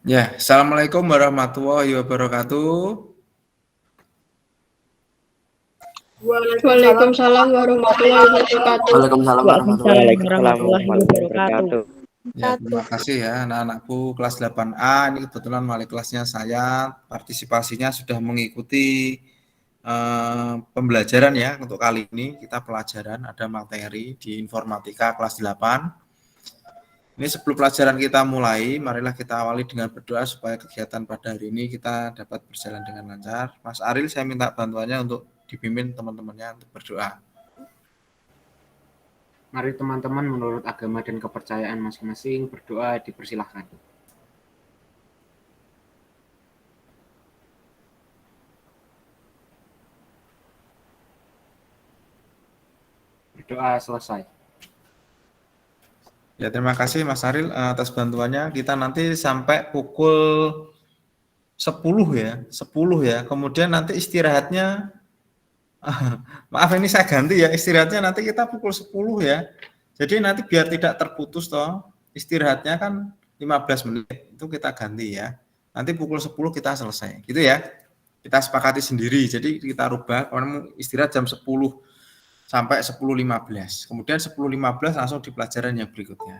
Ya, Assalamualaikum warahmatullahi wabarakatuh. Waalaikumsalam warahmatullahi wabarakatuh. Waalaikumsalam warahmatullahi Waalaikumsalam wabarakatuh. warahmatullahi wabarakatuh. Ya, terima kasih ya anak-anakku kelas 8A. Ini kebetulan wali kelasnya saya. Partisipasinya sudah mengikuti pembelajaran ya untuk kali ini. Kita pelajaran ada materi di informatika kelas 8. Ini sebelum pelajaran kita mulai, marilah kita awali dengan berdoa supaya kegiatan pada hari ini kita dapat berjalan dengan lancar. Mas Aril, saya minta bantuannya untuk dipimpin teman-temannya untuk berdoa. Mari teman-teman menurut agama dan kepercayaan masing-masing berdoa dipersilahkan. Berdoa selesai. Ya, terima kasih Mas Aril atas bantuannya. Kita nanti sampai pukul 10 ya, 10 ya. Kemudian nanti istirahatnya maaf ini saya ganti ya, istirahatnya nanti kita pukul 10 ya. Jadi nanti biar tidak terputus toh, istirahatnya kan 15 menit. Itu kita ganti ya. Nanti pukul 10 kita selesai. Gitu ya. Kita sepakati sendiri. Jadi kita rubah kalau istirahat jam 10 sampai 10.15. Kemudian 10.15 langsung di pelajaran yang berikutnya.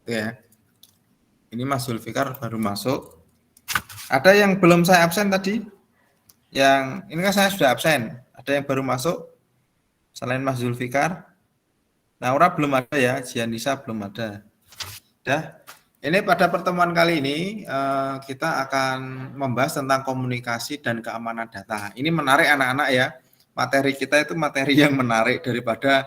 Itu ya. Ini Mas Zulfikar baru masuk. Ada yang belum saya absen tadi? Yang ini kan saya sudah absen. Ada yang baru masuk selain Mas Zulfikar? Naura belum ada ya, Jianisa belum ada. Dah. Ini pada pertemuan kali ini kita akan membahas tentang komunikasi dan keamanan data. Ini menarik anak-anak ya. Materi kita itu materi yang menarik daripada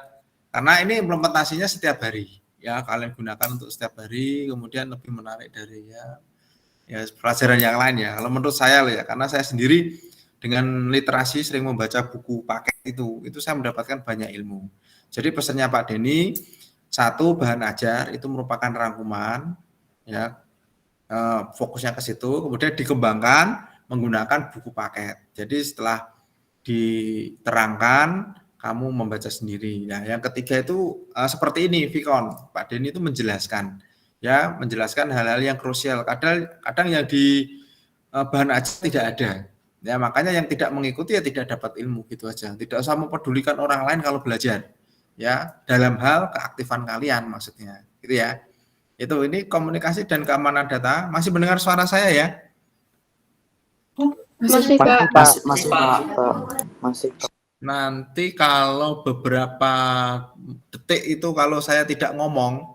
karena ini implementasinya setiap hari ya, kalian gunakan untuk setiap hari, kemudian lebih menarik dari ya pelajaran yang lain ya. Kalau menurut saya ya, karena saya sendiri dengan literasi sering membaca buku paket itu saya mendapatkan banyak ilmu. Jadi pesannya Pak Denny, satu bahan ajar itu merupakan rangkuman ya, fokusnya ke situ, kemudian dikembangkan menggunakan buku paket. Jadi setelah diterangkan, kamu membaca sendiri. Nah, yang ketiga itu seperti ini, Vicon. Pak Denny itu menjelaskan, ya, menjelaskan hal-hal yang krusial. Kadang yang di bahan aja tidak ada. Ya, makanya yang tidak mengikuti ya tidak dapat ilmu gitu aja. Tidak usah mempedulikan orang lain kalau belajar. Ya, dalam hal keaktifan kalian maksudnya. Gitu ya. Itu ini komunikasi dan keamanan data. Masih mendengar suara saya ya? Masih Pak. Masih. Nanti kalau beberapa detik itu kalau saya tidak ngomong,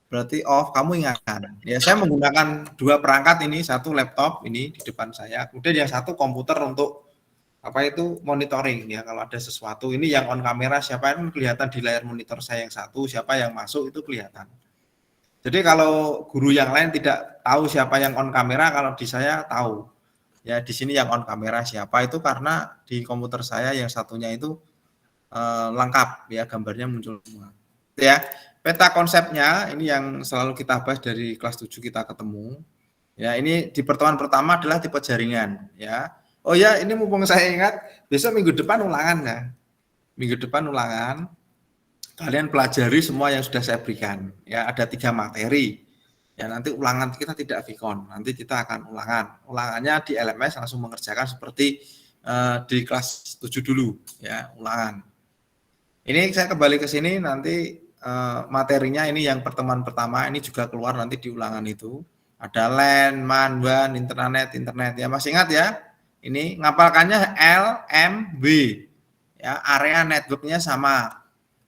berarti off, kamu ingatkan. Ya, saya menggunakan dua perangkat ini, satu laptop ini di depan saya, kemudian yang satu komputer untuk apa itu monitoring ya. Kalau ada sesuatu ini yang on kamera siapa yang kelihatan di layar monitor saya yang satu, siapa yang masuk itu kelihatan. Jadi kalau guru yang lain tidak tahu siapa yang on kamera, kalau di saya tahu. Ya, di sini yang on kamera siapa itu karena di komputer saya yang satunya itu lengkap ya, gambarnya muncul semua. Ya, peta konsepnya ini yang selalu kita bahas dari kelas 7 kita ketemu. Ya, ini di pertemuan pertama adalah tipe jaringan ya. Oh ya, ini mumpung saya ingat, besok minggu depan ulangan ya. Minggu depan ulangan. Kalian pelajari semua yang sudah saya berikan. Ya, ada 3 materi. Ya, nanti ulangan kita tidak Vicon, nanti kita akan ulangan. Ulangannya di LMS langsung mengerjakan seperti di kelas 7 dulu ya, ulangan. Ini saya kembali ke sini nanti materinya ini yang pertemuan pertama ini juga keluar nanti di ulangan itu. Ada LAN, MAN, WAN, internet ya. Masih ingat ya? Ini ngapalkannya L, M, W. Ya, area networknya sama.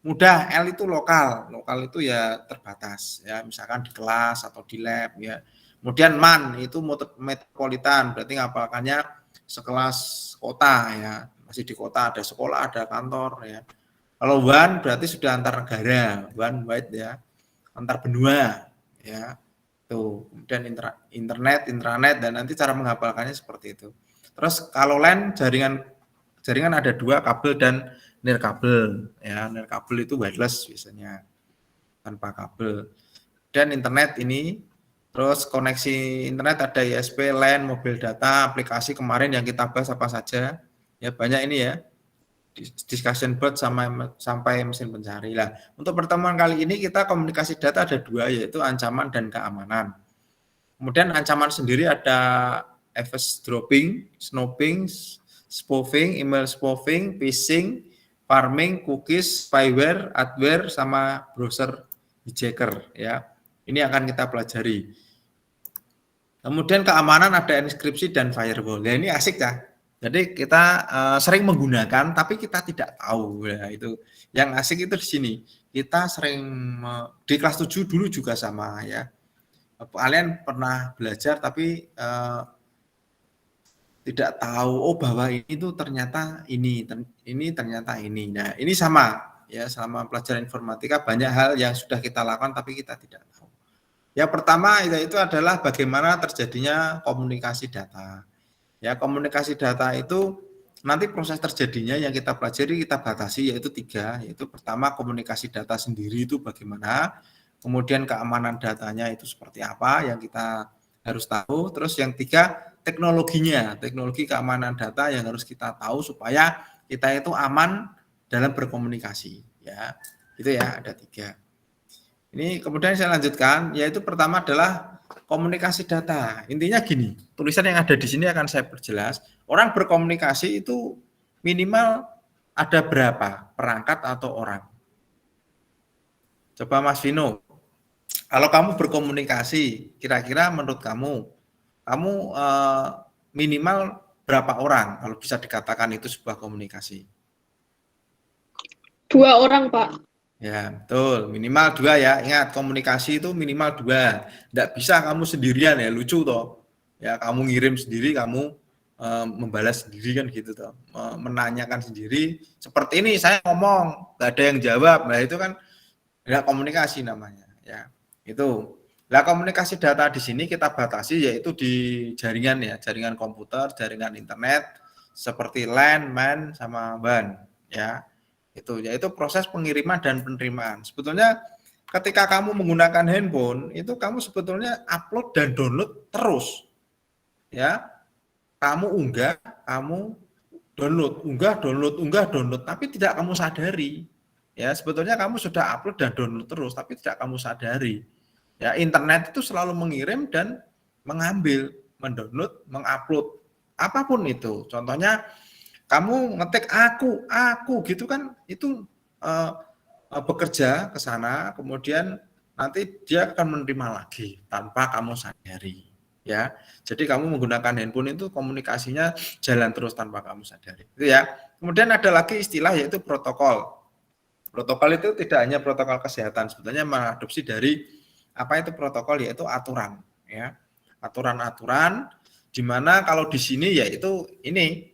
Mudah, L itu lokal itu ya terbatas ya, misalkan di kelas atau di lab ya. Kemudian MAN itu metropolitan, berarti ngapalkannya sekelas kota ya, masih di kota, ada sekolah, ada kantor ya. Kalau WAN berarti sudah antar negara, one wide ya, antar benua ya. Tuh, kemudian internet, intranet, dan nanti cara menghafalkannya seperti itu. Terus kalau LAN jaringan ada 2, kabel dan nirkabel ya. Nirkabel itu wireless biasanya tanpa kabel. Dan internet ini terus koneksi internet ada ISP, LAN, mobil data, aplikasi kemarin yang kita bahas apa saja. Ya banyak ini ya. Discussion board sampai mesin pencari. Lah, untuk pertemuan kali ini kita komunikasi data ada 2 yaitu ancaman dan keamanan. Kemudian ancaman sendiri ada eavesdropping, snoping, spoofing, email spoofing, phishing, farming, cookies, spyware, adware, sama browser hijacker ya. Ini akan kita pelajari. Kemudian keamanan ada enkripsi dan firewall. Ya ini asik ya. Jadi kita sering menggunakan tapi kita tidak tahu. Ya, itu yang asik itu di sini. Kita sering di kelas 7 dulu juga sama ya. Kalian pernah belajar tapi tidak tahu bahwa ini tuh ternyata ini ternyata ini. Nah, ini sama ya, selama pelajaran informatika banyak hal yang sudah kita lakukan tapi kita tidak tahu. Yang pertama itu adalah bagaimana terjadinya komunikasi data. Ya, komunikasi data itu nanti proses terjadinya yang kita pelajari kita batasi yaitu 3, yaitu pertama komunikasi data sendiri itu bagaimana, kemudian keamanan datanya itu seperti apa yang kita harus tahu, terus yang 3 teknologinya, teknologi keamanan data yang harus kita tahu supaya kita itu aman dalam berkomunikasi ya. Itu ya, ada 3. Ini kemudian saya lanjutkan, yaitu pertama adalah komunikasi data. Intinya gini, tulisan yang ada di sini akan saya perjelas. Orang berkomunikasi itu minimal ada berapa perangkat atau orang? Coba Mas Vino, kalau kamu berkomunikasi, kira-kira menurut kamu minimal berapa orang kalau bisa dikatakan itu sebuah komunikasi? 2 orang, Pak. Ya, betul. Minimal 2 ya. Ingat, komunikasi itu minimal 2. Tidak bisa kamu sendirian ya, lucu toh. Ya, kamu ngirim sendiri, kamu membalas sendiri kan gitu toh. Menanyakan sendiri. Seperti ini saya ngomong, nggak ada yang jawab. Nah, itu kan nggak komunikasi namanya. Ya, itu. Nah, komunikasi data di sini kita batasi yaitu di jaringan ya, jaringan komputer, jaringan internet, seperti LAN, MAN, sama WAN. Ya. Itu yaitu proses pengiriman dan penerimaan. Sebetulnya ketika kamu menggunakan handphone itu kamu sebetulnya upload dan download terus ya, kamu unggah, kamu download, unggah download tapi tidak kamu sadari ya, sebetulnya kamu sudah upload dan download terus tapi tidak kamu sadari ya. Internet itu selalu mengirim dan mengambil, mendownload, mengupload apapun itu. Contohnya kamu ngetik aku gitu kan, itu bekerja ke sana, kemudian nanti dia akan menerima lagi tanpa kamu sadari ya. Jadi kamu menggunakan handphone itu komunikasinya jalan terus tanpa kamu sadari itu ya. Kemudian ada lagi istilah yaitu protokol. Protokol itu tidak hanya protokol kesehatan, sebetulnya mengadopsi dari apa itu protokol, yaitu aturan ya. Aturan-aturan di mana kalau di sini yaitu ini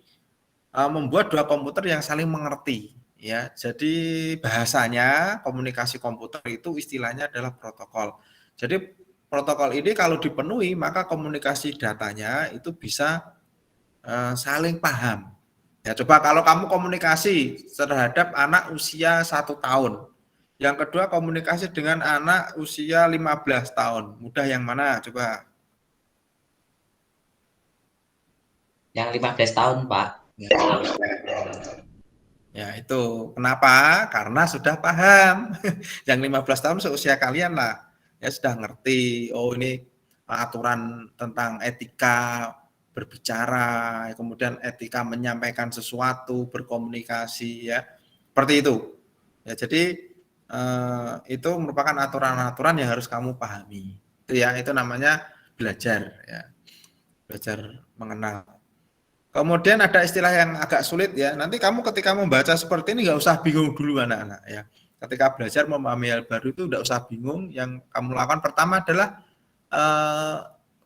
membuat 2 komputer yang saling mengerti ya. Jadi bahasanya komunikasi komputer itu istilahnya adalah protokol. Jadi protokol ini kalau dipenuhi maka komunikasi datanya itu bisa saling paham. Ya, coba kalau kamu komunikasi terhadap anak usia 1 tahun. Yang kedua komunikasi dengan anak usia 15 tahun. Mudah yang mana? Coba. Yang 15 tahun, Pak. Ya itu kenapa? Karena sudah paham. Yang 15 tahun seusia kalian lah, ya sudah ngerti. Oh ini aturan tentang etika berbicara, kemudian etika menyampaikan sesuatu, berkomunikasi ya, seperti itu. Ya jadi itu merupakan aturan-aturan yang harus kamu pahami. Itu ya, itu namanya belajar ya, belajar mengenal. Kemudian ada istilah yang agak sulit ya. Nanti kamu ketika membaca seperti ini nggak usah bingung dulu anak-anak ya. Ketika belajar memahami hal baru itu nggak usah bingung. Yang kamu lakukan pertama adalah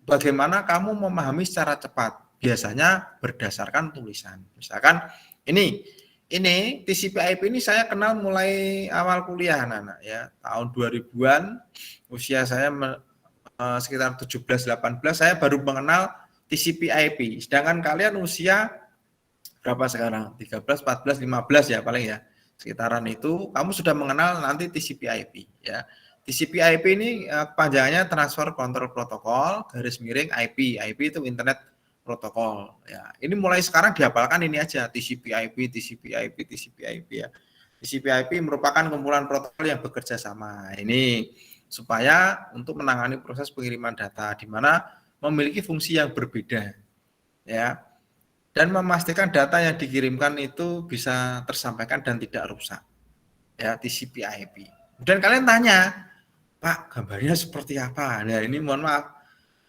bagaimana kamu memahami secara cepat. Biasanya berdasarkan tulisan. Misalkan ini TCP/IP ini saya kenal mulai awal kuliah anak-anak ya. Tahun 2000-an, usia saya sekitar 17-18 saya baru mengenal TCP/IP. Sedangkan kalian usia berapa sekarang? 13, 14, 15 ya paling ya. Sekitaran itu kamu sudah mengenal nanti TCP/IP ya. TCP/IP ini kepanjangannya Transfer Control Protocol _IP. IP itu Internet Protocol ya. Ini mulai sekarang dihafalkan ini aja, TCP/IP ya. TCP/IP merupakan kumpulan protokol yang bekerja sama. Ini supaya untuk menangani proses pengiriman data di mana memiliki fungsi yang berbeda, ya, dan memastikan data yang dikirimkan itu bisa tersampaikan dan tidak rusak, ya, TCP/IP. Kemudian kalian tanya, Pak, gambarnya seperti apa? Nah, ini mohon maaf,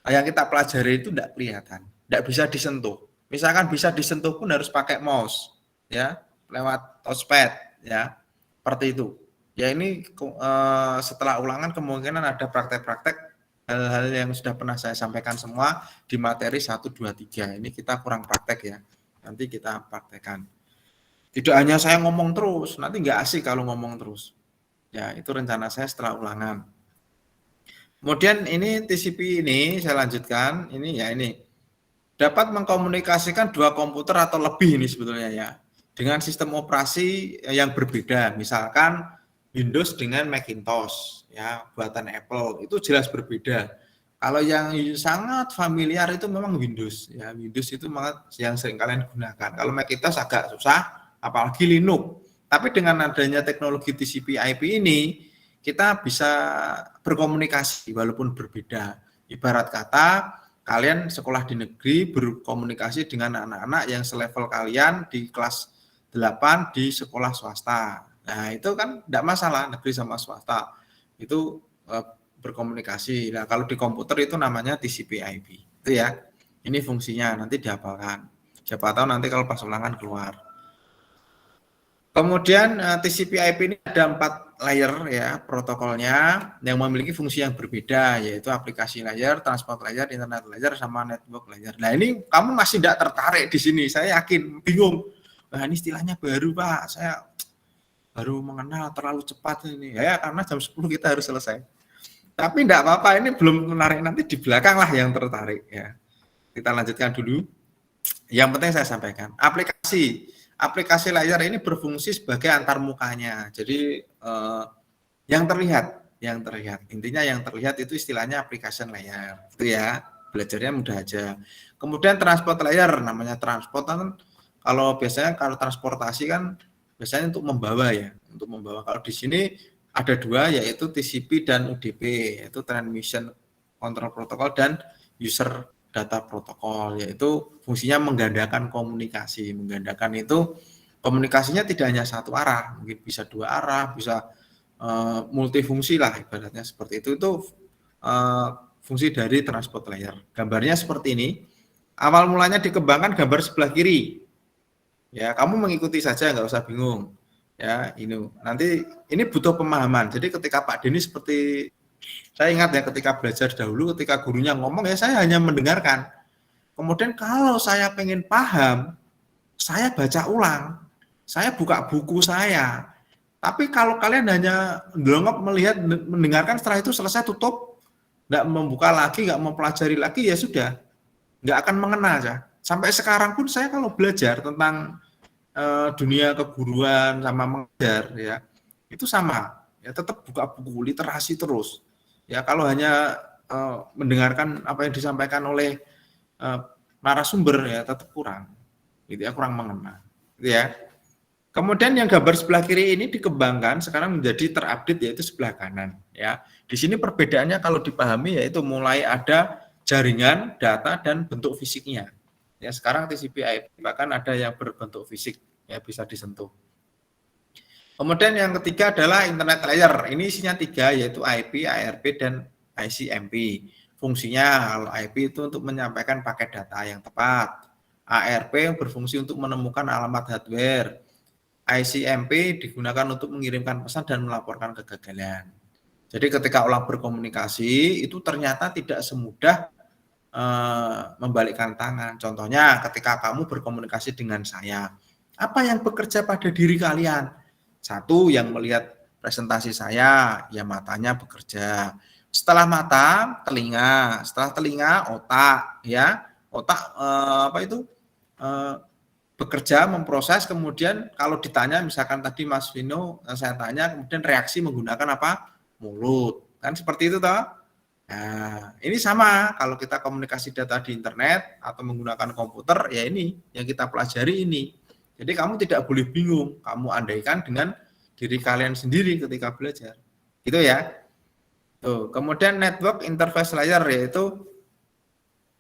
yang kita pelajari itu tidak kelihatan, tidak bisa disentuh. Misalkan bisa disentuh pun harus pakai mouse, ya, lewat touchpad, ya, seperti itu. Ya ini setelah ulangan kemungkinan ada praktek-praktek hal-hal yang sudah pernah saya sampaikan semua di materi 1, 2, 3. Ini kita kurang praktek ya. Nanti kita praktekkan. Tidak hanya saya ngomong terus, nanti nggak asik kalau ngomong terus. Ya, itu rencana saya setelah ulangan. Kemudian ini TCP ini saya lanjutkan, ini ya ini. Dapat mengkomunikasikan dua komputer atau lebih ini sebetulnya ya. Dengan sistem operasi yang berbeda, misalkan Windows dengan Macintosh, ya, buatan Apple, itu jelas berbeda. Kalau yang sangat familiar itu memang Windows, ya, Windows itu yang sering kalian gunakan. Kalau Macintosh agak susah, apalagi Linux. Tapi dengan adanya teknologi TCP/IP ini, kita bisa berkomunikasi walaupun berbeda. Ibarat kata, kalian sekolah di negeri berkomunikasi dengan anak-anak yang selevel kalian di kelas 8 di sekolah swasta. Nah, itu kan tidak masalah, negeri sama swasta. Itu berkomunikasi. Nah, kalau di komputer itu namanya TCP/IP. Itu ya. Ini fungsinya, nanti dihafalkan. Siapa tahu nanti kalau pas ulangan keluar. Kemudian TCP/IP ini ada 4 layer ya protokolnya yang memiliki fungsi yang berbeda, yaitu aplikasi layer, transport layer, internet layer, sama network layer. Nah, ini kamu masih tidak tertarik di sini, saya yakin, bingung. Nah, ini istilahnya baru, Pak. Saya baru mengenal, terlalu cepat ini. Ya, karena jam 10 kita harus selesai. Tapi tidak apa-apa, ini belum menarik, nanti di belakang lah yang tertarik ya. Kita lanjutkan dulu. Yang penting saya sampaikan, aplikasi layar ini berfungsi sebagai antarmukanya. Jadi yang terlihat, intinya yang terlihat itu istilahnya application layer. Itu ya, belajarnya mudah aja. Kemudian transport layer, namanya transport kan kalau biasanya kalau transportasi kan biasanya untuk membawa ya, untuk membawa. Kalau di sini ada 2 yaitu TCP dan UDP, yaitu Transmission Control Protocol dan User Data Protocol, yaitu fungsinya menggandakan komunikasi. Menggandakan itu komunikasinya tidak hanya satu arah, mungkin bisa 2 arah, bisa multifungsi lah ibaratnya seperti itu. Itu fungsi dari transport layer. Gambarnya seperti ini. Awal mulanya dikembangkan gambar sebelah kiri. Ya, kamu mengikuti saja, nggak usah bingung. Ya, ini nanti ini butuh pemahaman. Jadi ketika Pak Denny seperti saya ingat ya ketika belajar dahulu, ketika gurunya ngomong ya saya hanya mendengarkan. Kemudian kalau saya pengen paham, saya baca ulang, saya buka buku saya. Tapi kalau kalian hanya ndelengop melihat, mendengarkan, setelah itu selesai tutup, nggak membuka lagi, nggak mempelajari lagi, ya sudah, nggak akan mengena aja. Sampai sekarang pun saya kalau belajar tentang dunia keguruan sama mengajar ya itu sama ya, tetap buka buku literasi terus ya. Kalau hanya mendengarkan apa yang disampaikan oleh narasumber ya tetap kurang gitu ya, kurang mengena gitu ya. Kemudian yang gambar sebelah kiri ini dikembangkan sekarang menjadi terupdate, yaitu sebelah kanan ya. Di sini perbedaannya kalau dipahami yaitu mulai ada jaringan, data, dan bentuk fisiknya. Ya, sekarang TCP/IP bahkan ada yang berbentuk fisik ya, bisa disentuh. Kemudian yang ketiga adalah internet layer. Ini isinya 3 yaitu IP, ARP, dan ICMP. Fungsinya kalau IP itu untuk menyampaikan paket data yang tepat. ARP yang berfungsi untuk menemukan alamat hardware. ICMP digunakan untuk mengirimkan pesan dan melaporkan kegagalan. Jadi ketika ulang berkomunikasi itu ternyata tidak semudah membalikkan tangan. Contohnya ketika kamu berkomunikasi dengan saya, apa yang bekerja pada diri kalian? Satu, yang melihat presentasi saya, ya matanya bekerja. Setelah mata, telinga. Setelah telinga, otak. Ya, otak bekerja, memproses. Kemudian kalau ditanya, misalkan tadi Mas Vino, saya tanya, kemudian reaksi menggunakan apa? Mulut. Kan seperti itu toh? Nah, ini sama kalau kita komunikasi data di internet atau menggunakan komputer, ya ini yang kita pelajari ini. Jadi kamu tidak boleh bingung, kamu andaikan dengan diri kalian sendiri ketika belajar. Gitu ya. Tuh, kemudian network interface layer yaitu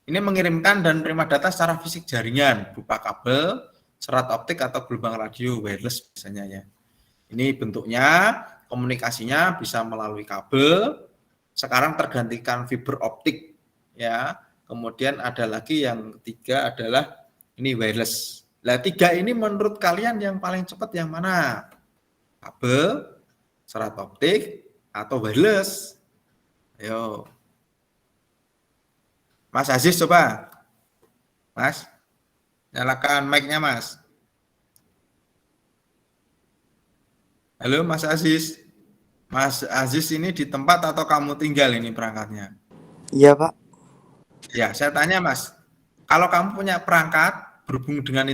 ini mengirimkan dan menerima data secara fisik jaringan berupa kabel, serat optik atau gelombang radio wireless biasanya ya. Ini bentuknya komunikasinya bisa melalui kabel. Sekarang tergantikan fiber optik ya. Kemudian ada lagi yang ketiga adalah ini wireless. Nah, tiga ini menurut kalian yang paling cepat yang mana? Kabel, serat optik atau wireless? Ayo. Mas Aziz coba. Mas, nyalakan mic-nya Mas. Halo Mas Aziz. Mas Aziz ini di tempat atau kamu tinggal ini perangkatnya? Iya, Pak. Ya, saya tanya Mas. Kalau kamu punya perangkat berhubung dengan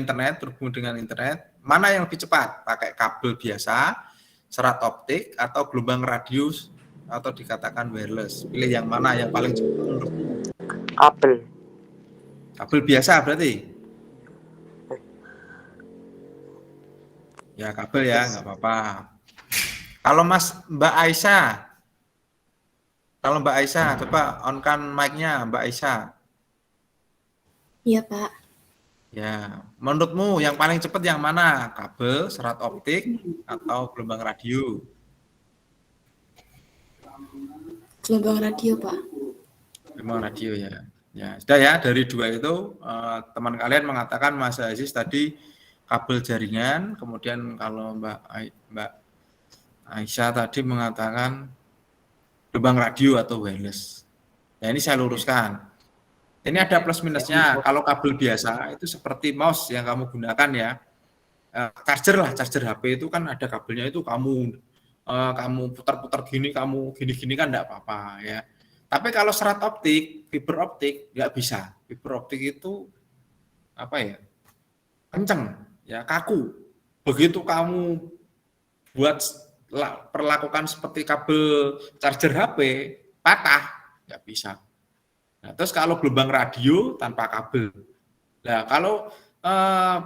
internet, mana yang lebih cepat? Pakai kabel biasa, serat optik, atau gelombang radius, atau dikatakan wireless? Pilih yang mana yang paling cepat menurutmu? Kabel. Kabel biasa berarti? Ya kabel ya, nggak apa-apa. Kalau Mbak Aisyah, coba on-kan mic-nya Mbak Aisyah. Iya, Pak. Ya, menurutmu yang paling cepat yang mana? Kabel, serat optik, atau gelombang radio? Gelombang radio, Pak. Gelombang radio ya. Ya, sudah ya dari dua itu teman kalian mengatakan Mas Aziz tadi kabel jaringan, kemudian kalau Mbak Aisyah tadi mengatakan gelombang radio atau wireless. Ya ini saya luruskan. Ini ada plus minusnya. Kalau kabel biasa itu seperti mouse yang kamu gunakan ya. Charger HP itu kan ada kabelnya itu kamu putar-putar gini, kamu gini-gini kan enggak apa-apa ya. Tapi kalau serat optik, fiber optik nggak bisa. Fiber optik itu apa ya? Kenceng, ya kaku. Begitu kamu perlakukan seperti kabel charger HP, patah, nggak bisa. Nah, terus kalau gelombang radio tanpa kabel. Nah, kalau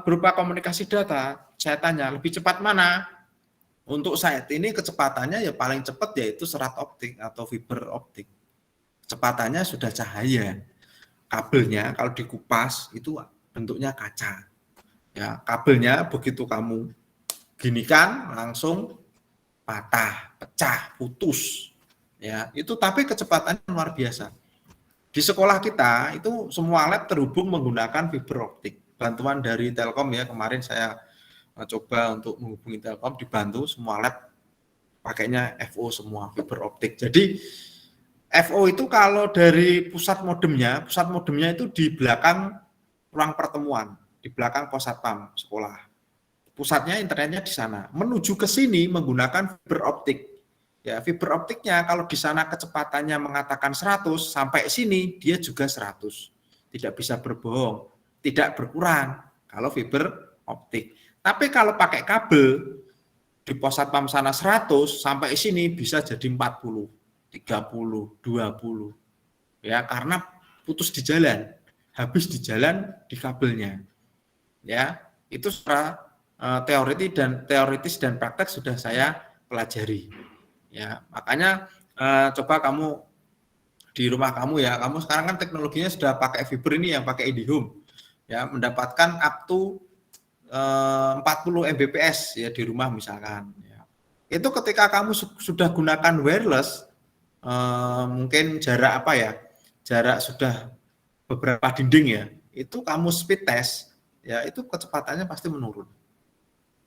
berupa komunikasi data, saya tanya lebih cepat mana? Untuk saat ini kecepatannya ya paling cepat yaitu serat optik atau fiber optik. Kecepatannya sudah cahaya. Kabelnya kalau dikupas itu bentuknya kaca. Ya, kabelnya begitu kamu ginikan langsung patah, pecah, putus. Ya, itu tapi kecepatannya luar biasa. Di sekolah kita itu semua lab terhubung menggunakan fiber optik. Bantuan dari Telkom ya, kemarin saya coba untuk menghubungi Telkom, dibantu semua lab pakainya FO semua, fiber optik. Jadi FO itu kalau dari pusat modemnya itu di belakang ruang pertemuan, di belakang pos satpam sekolah. Pusatnya internetnya di sana. Menuju ke sini menggunakan fiber optik. Ya, fiber optiknya kalau di sana kecepatannya mengatakan 100 sampai sini dia juga 100. Tidak bisa berbohong, tidak berkurang kalau fiber optik. Tapi kalau pakai kabel di pos satpam sana 100 sampai sini bisa jadi 40. 30, 20. Ya, karena putus di jalan, habis di jalan di kabelnya. Ya, itu secara teoritis dan praktek sudah saya pelajari. Ya, makanya coba kamu di rumah kamu ya, kamu sekarang kan teknologinya sudah pakai fiber ini yang pakai IndiHome. Ya, mendapatkan up to 40 Mbps ya di rumah misalkan. Ya. Itu ketika kamu sudah gunakan wireless, mungkin jarak jarak sudah beberapa dinding ya, itu kamu speed test ya, itu kecepatannya pasti menurun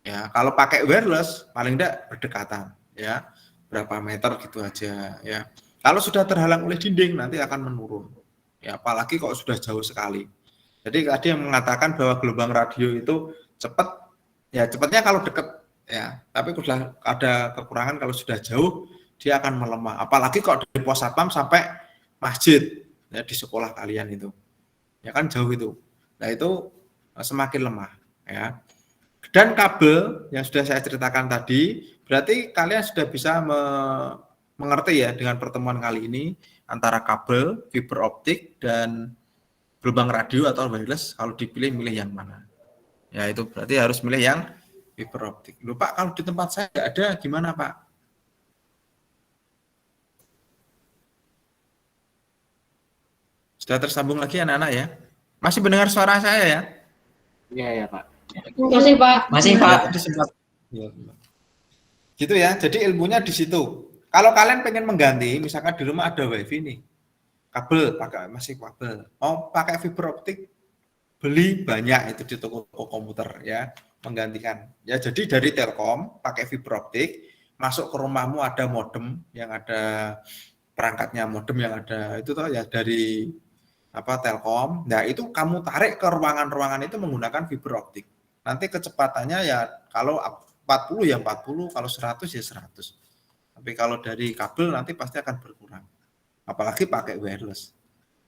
ya. Kalau pakai wireless paling tidak berdekatan ya, berapa meter gitu aja ya. Kalau sudah terhalang oleh dinding nanti akan menurun ya, apalagi kalau sudah jauh sekali. Jadi tadi yang mengatakan bahwa gelombang radio itu cepat ya, cepatnya kalau dekat ya, tapi sudah ada kekurangan kalau sudah jauh dia akan melemah. Apalagi kalau dari pos satpam sampai masjid ya, di sekolah kalian itu. Ya kan jauh itu. Nah, itu semakin lemah ya. Dan kabel yang sudah saya ceritakan tadi, berarti kalian sudah bisa mengerti ya dengan pertemuan kali ini antara kabel, fiber optik dan gelombang radio atau wireless. Kalau dipilih milih yang mana? Ya, itu berarti harus milih yang fiber optik. Loh Pak, kalau di tempat saya nggak ada gimana Pak? Sudah tersambung lagi anak-anak ya? Masih mendengar suara saya ya? Iya ya Pak. Masih Pak. Masih Ya, Pak. tadi sempat. Ya. Gitu ya. Jadi ilmunya di situ. Kalau kalian pengen mengganti, misalkan di rumah ada wifi nih, kabel pakai masih kabel, mau pakai fiber optik, beli banyak itu di toko komputer ya, menggantikan. Ya jadi dari Telkom pakai fiber optik, masuk ke rumahmu ada modem yang ada perangkatnya modem yang ada itu toh ya dari apa Telkom. Nah, itu kamu tarik ke ruangan-ruangan itu menggunakan fiber optik. Nanti kecepatannya ya kalau 40 ya 40, kalau 100 ya 100. Tapi kalau dari kabel nanti pasti akan berkurang. Apalagi pakai wireless.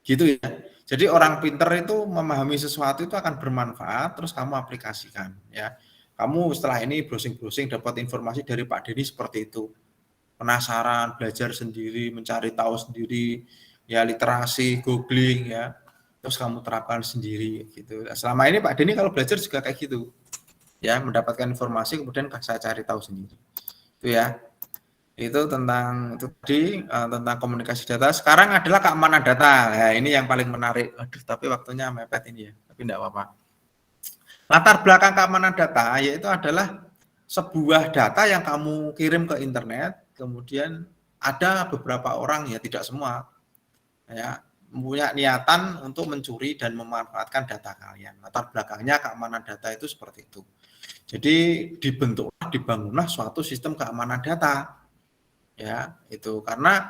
Gitu ya. Jadi orang pinter itu memahami sesuatu itu akan bermanfaat terus kamu aplikasikan ya. Kamu setelah ini browsing-browsing dapat informasi dari Pak Denny seperti itu. Penasaran, belajar sendiri, mencari tahu sendiri, ya literasi, googling ya. Terus kamu terapkan sendiri gitu. Selama ini Pak Denny kalau belajar juga kayak gitu. Ya, mendapatkan informasi kemudian saya cari tahu sendiri. Itu ya. Itu tentang itu tadi tentang komunikasi data. Sekarang adalah keamanan data. Ya, ini yang paling menarik. Aduh, tapi waktunya mepet ini ya. Tapi enggak apa-apa. Latar belakang keamanan data yaitu adalah sebuah data yang kamu kirim ke internet, kemudian ada beberapa orang ya tidak semua ya punya niatan untuk mencuri dan memanfaatkan data kalian. Latar belakangnya keamanan data itu seperti itu. Jadi dibangunlah suatu sistem keamanan data. Ya, itu karena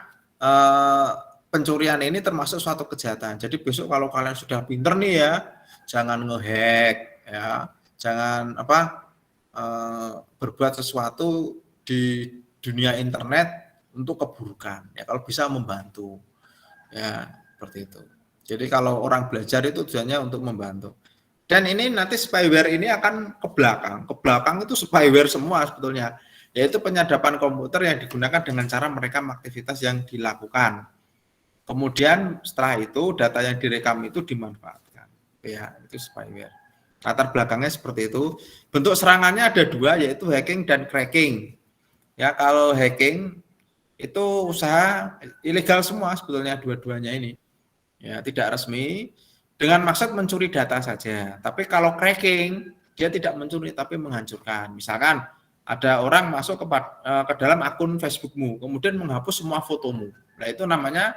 pencurian ini termasuk suatu kejahatan. Jadi besok kalau kalian sudah pinter nih ya, jangan ngehack ya, jangan berbuat sesuatu di dunia internet untuk keburukan. Ya kalau bisa membantu. Ya, seperti itu. Jadi kalau orang belajar itu tujuannya untuk membantu. Dan ini nanti spyware ini akan ke belakang. Ke belakang itu spyware semua sebetulnya. Yaitu penyadapan komputer yang digunakan dengan cara merekam aktivitas yang dilakukan. Kemudian setelah itu data yang direkam itu dimanfaatkan. Ya, itu spyware. Latar belakangnya seperti itu. Bentuk serangannya ada dua, yaitu hacking dan cracking. Ya, kalau hacking itu usaha ilegal semua sebetulnya dua-duanya ini. Ya, tidak resmi dengan maksud mencuri data saja. Tapi kalau cracking dia tidak mencuri tapi menghancurkan. Misalkan ada orang masuk ke dalam akun Facebookmu, kemudian menghapus semua fotomu. Nah, itu namanya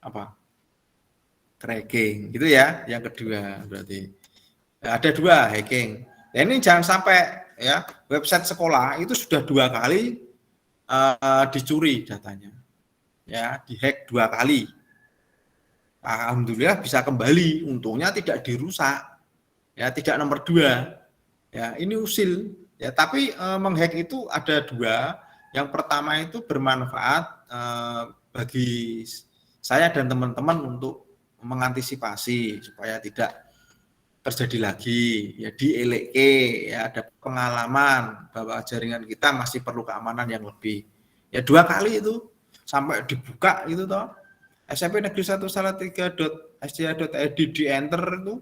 apa? Cracking. Gitu ya, yang kedua berarti. Ada dua hacking. Nah, ini jangan sampai ya website sekolah itu sudah 2 kali dicuri datanya. Ya, dihack 2 kali. Alhamdulillah bisa kembali, untungnya tidak dirusak. Ya, tidak nomor 2. Ya, ini usil. Ya, tapi menghack itu ada 2. Yang pertama itu bermanfaat bagi saya dan teman-teman untuk mengantisipasi supaya tidak terjadi lagi, ya dieleke, ya ada pengalaman bahwa jaringan kita masih perlu keamanan yang lebih. Ya 2 kali itu sampai dibuka gitu toh. SMP Negeri 1 Salatiga.sca.id di enter itu,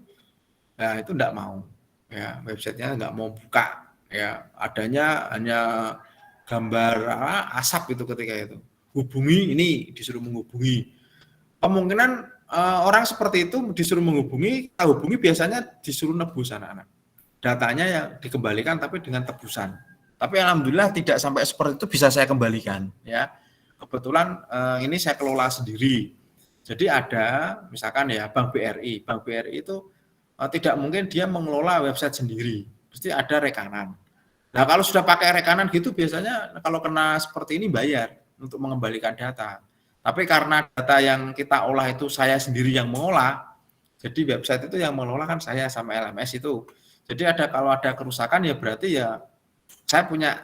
nah itu enggak mau. Ya websitenya enggak mau buka. Ya adanya hanya gambar asap itu ketika itu. Hubungi ini disuruh menghubungi. Kemungkinan orang seperti itu disuruh menghubungi, kita hubungi biasanya disuruh nebus anak-anak. Datanya yang dikembalikan tapi dengan tebusan. Tapi alhamdulillah tidak sampai seperti itu bisa saya kembalikan. Ya, kebetulan ini saya kelola sendiri. Jadi ada misalkan ya Bank BRI itu tidak mungkin dia mengelola website sendiri, pasti ada rekanan. Nah kalau sudah pakai rekanan gitu biasanya kalau kena seperti ini bayar untuk mengembalikan data. Tapi karena data yang kita olah itu saya sendiri yang mengolah, jadi website itu yang mengelola kan saya sama LMS itu. Jadi kalau ada kerusakan ya berarti ya saya punya,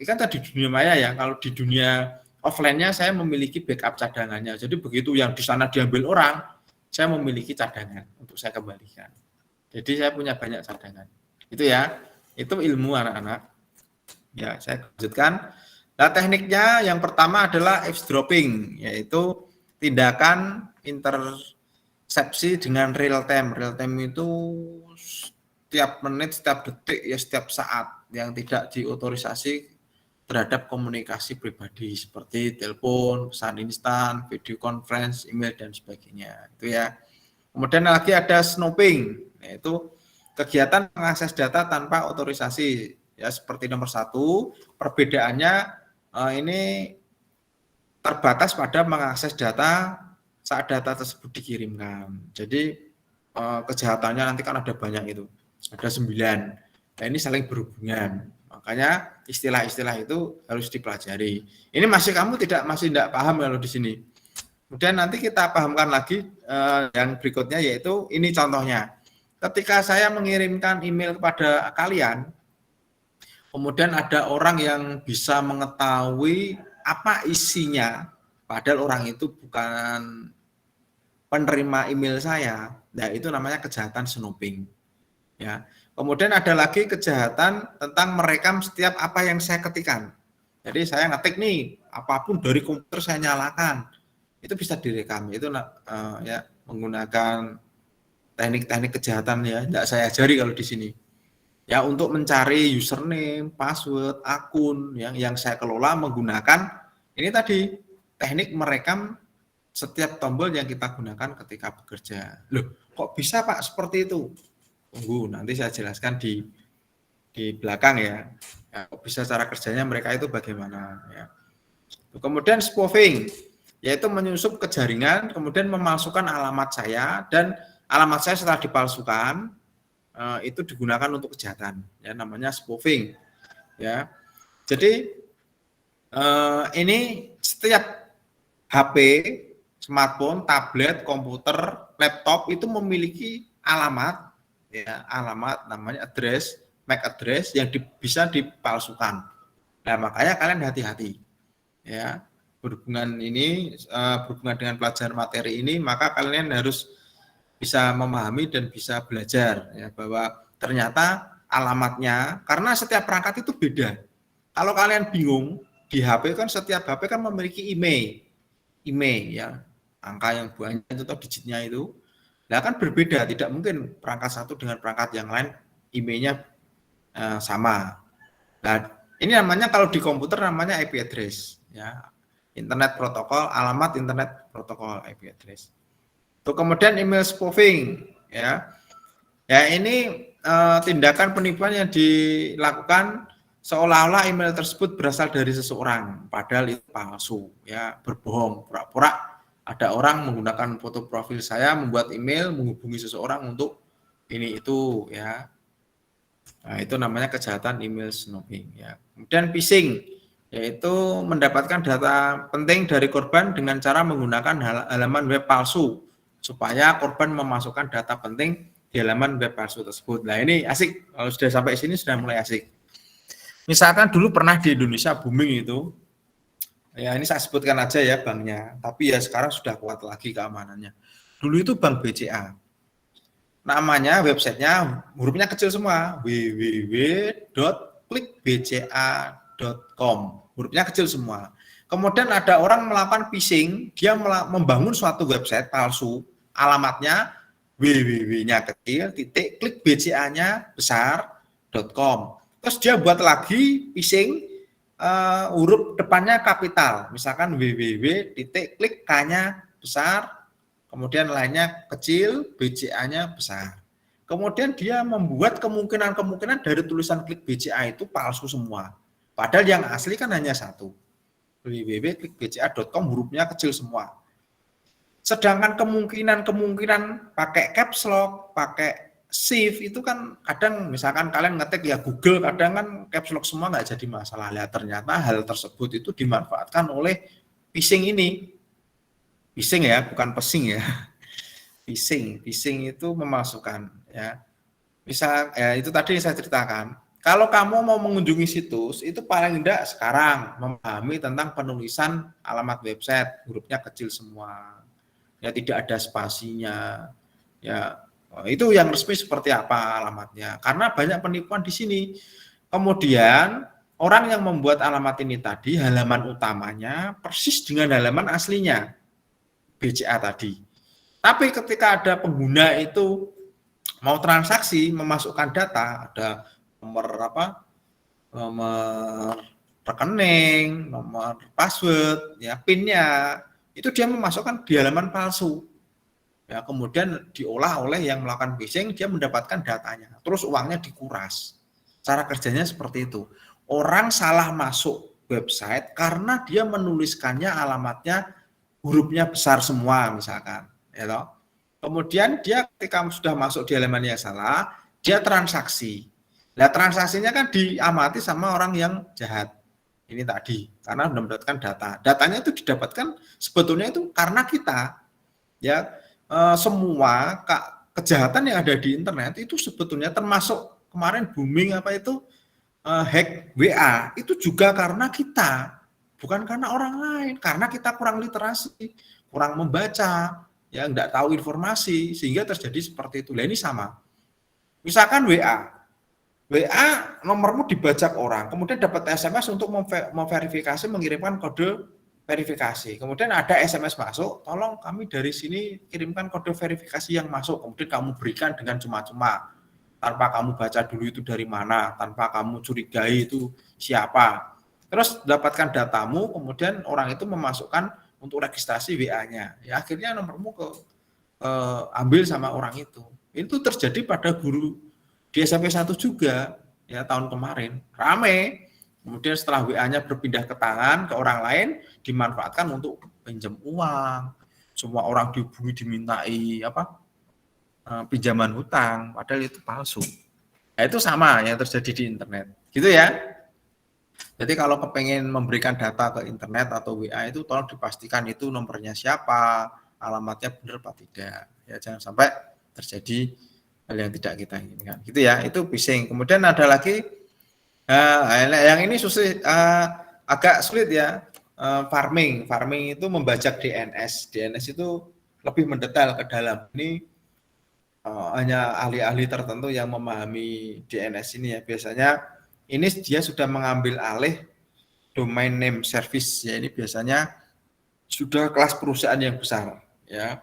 kan tadi di dunia maya ya, kalau di dunia offline-nya saya memiliki backup cadangannya. Jadi begitu yang di sana diambil orang, saya memiliki cadangan untuk saya kembalikan. Jadi saya punya banyak cadangan. Itu ya, itu ilmu anak-anak. Ya, saya lanjutkan. Nah, tekniknya yang pertama adalah eavesdropping, yaitu tindakan intersepsi dengan real time. Real time itu setiap menit, setiap detik, ya setiap saat yang tidak diotorisasi terhadap komunikasi pribadi seperti telepon, pesan instan, video conference, email dan sebagainya. Itu ya. Kemudian lagi ada snooping, yaitu kegiatan mengakses data tanpa otorisasi. Ya, seperti nomor 1, perbedaannya ini terbatas pada mengakses data saat data tersebut dikirimkan. Jadi kejahatannya nanti kan ada banyak itu, ada 9. Nah, ini saling berhubungan. Makanya istilah-istilah itu harus dipelajari. Ini masih tidak paham kalau di sini. Kemudian nanti kita pahamkan lagi yang berikutnya, yaitu ini contohnya. Ketika saya mengirimkan email kepada kalian, kemudian ada orang yang bisa mengetahui apa isinya, padahal orang itu bukan penerima email saya. Nah, itu namanya kejahatan snooping. Ya. Kemudian ada lagi kejahatan tentang merekam setiap apa yang saya ketikkan. Jadi saya ngetik nih, apapun dari komputer saya nyalakan, itu bisa direkam. Itu ya menggunakan teknik-teknik kejahatan ya, tidak saya ajari kalau di sini. Ya, untuk mencari username, password, akun yang saya kelola menggunakan ini tadi teknik merekam setiap tombol yang kita gunakan ketika bekerja. Loh, kok bisa Pak seperti itu? Tunggu, nanti saya jelaskan di belakang ya. Ya, kok bisa cara kerjanya mereka itu bagaimana ya. Kemudian spoofing, yaitu menyusup ke jaringan, kemudian memalsukan alamat saya, dan alamat saya setelah dipalsukan itu digunakan untuk kejahatan, ya namanya spoofing, ya. Jadi ini setiap HP, smartphone, tablet, komputer, laptop itu memiliki alamat, ya alamat namanya address, MAC address yang bisa dipalsukan. Nah makanya kalian hati-hati, ya. Berhubungan dengan pelajaran materi ini, maka kalian harus bisa memahami dan bisa belajar ya, bahwa ternyata alamatnya, karena setiap perangkat itu beda. Kalau kalian bingung, di HP kan setiap HP kan memiliki IMEI ya, angka yang banyak itu atau digitnya itu. Nah kan berbeda, tidak mungkin perangkat satu dengan perangkat yang lain IMEI-nya sama. Nah ini namanya kalau di komputer namanya IP address ya. Internet protokol, alamat internet protokol IP address. Tuh, kemudian email spoofing ya. Ya ini tindakan penipuan yang dilakukan seolah-olah email tersebut berasal dari seseorang, padahal itu palsu ya, berbohong, pura-pura ada orang menggunakan foto profil saya membuat email menghubungi seseorang untuk ini itu ya. Nah, itu namanya kejahatan email snooping ya. Kemudian phishing, yaitu mendapatkan data penting dari korban dengan cara menggunakan halaman web palsu supaya korban memasukkan data penting di halaman web palsu tersebut. Nah ini asik, kalau sudah sampai sini sudah mulai asik. Misalkan dulu pernah di Indonesia booming itu, ya ini saya sebutkan aja ya banknya, tapi ya sekarang sudah kuat lagi keamanannya. Dulu itu Bank BCA, namanya websitenya hurufnya kecil semua, www.klikbca.com, hurufnya kecil semua. Kemudian ada orang melakukan phishing, dia membangun suatu website palsu, alamatnya www-nya kecil, titik, klik BCA-nya besar.com. Terus dia buat lagi phishing, huruf depannya kapital, misalkan www, titik, klik K-nya besar, kemudian lainnya kecil, BCA-nya besar. Kemudian dia membuat kemungkinan-kemungkinan dari tulisan klik BCA itu palsu semua. Padahal yang asli kan hanya satu. www.klikbca.com hurufnya kecil semua. Sedangkan kemungkinan pakai caps lock, pakai shift itu kan kadang misalkan kalian ngetik ya Google, kadang kan caps lock semua nggak jadi masalah. Lihat ternyata hal tersebut itu dimanfaatkan oleh phishing ini. Phishing ya, bukan phishing ya. Phishing itu memasukkan ya. Misal ya itu tadi saya ceritakan. Kalau kamu mau mengunjungi situs, itu paling tidak sekarang memahami tentang penulisan alamat website, hurufnya kecil semua. Ya tidak ada spasinya. Ya, itu yang resmi seperti apa alamatnya. Karena banyak penipuan di sini. Kemudian orang yang membuat alamat ini tadi, halaman utamanya persis dengan halaman aslinya BCA tadi. Tapi ketika ada pengguna itu mau transaksi, memasukkan data, ada nomor rekening, nomor password, ya PIN-nya, itu dia memasukkan di halaman palsu. Ya, kemudian diolah oleh yang melakukan phishing, dia mendapatkan datanya, terus uangnya dikuras. Cara kerjanya seperti itu. Orang salah masuk website karena dia menuliskannya alamatnya hurufnya besar semua misalkan, ya toh. Kemudian dia ketika sudah masuk di halaman yang salah, dia transaksi. Nah, transaksinya kan diamati sama orang yang jahat. Ini tadi, karena mendapatkan data. Datanya itu didapatkan sebetulnya itu karena kita, ya, semua kejahatan yang ada di internet itu sebetulnya termasuk kemarin booming apa itu hack WA, itu juga karena kita, bukan karena orang lain, karena kita kurang literasi, kurang membaca, ya enggak tahu informasi, sehingga terjadi seperti itu. Nah, ini sama. Misalkan WA nomormu dibajak orang, kemudian dapat SMS untuk memverifikasi, mengirimkan kode verifikasi. Kemudian ada SMS masuk, tolong kami dari sini kirimkan kode verifikasi yang masuk, kemudian kamu berikan dengan cuma-cuma, tanpa kamu baca dulu itu dari mana, tanpa kamu curigai itu siapa. Terus dapatkan datamu, kemudian orang itu memasukkan untuk registrasi WA-nya. Ya, akhirnya nomormu ambil sama orang itu. Itu terjadi pada guru di SMP 1 juga, ya tahun kemarin. Rame. Kemudian setelah WA-nya berpindah ke tangan ke orang lain, dimanfaatkan untuk pinjam uang. Semua orang dihubungi dimintai pinjaman hutang, padahal itu palsu. Nah, itu sama yang terjadi di internet. Gitu ya. Jadi kalau kepengen memberikan data ke internet atau WA itu tolong dipastikan itu nomornya siapa, alamatnya benar apa tidak. Ya, jangan sampai terjadi hal yang tidak kita inginkan. Gitu ya, itu phishing. Kemudian ada lagi yang ini agak sulit ya. Farming itu membajak DNS. DNS itu lebih mendetail ke dalam. Ini hanya ahli-ahli tertentu yang memahami DNS ini ya. Biasanya ini dia sudah mengambil alih domain name service ya. Ini biasanya sudah kelas perusahaan yang besar ya.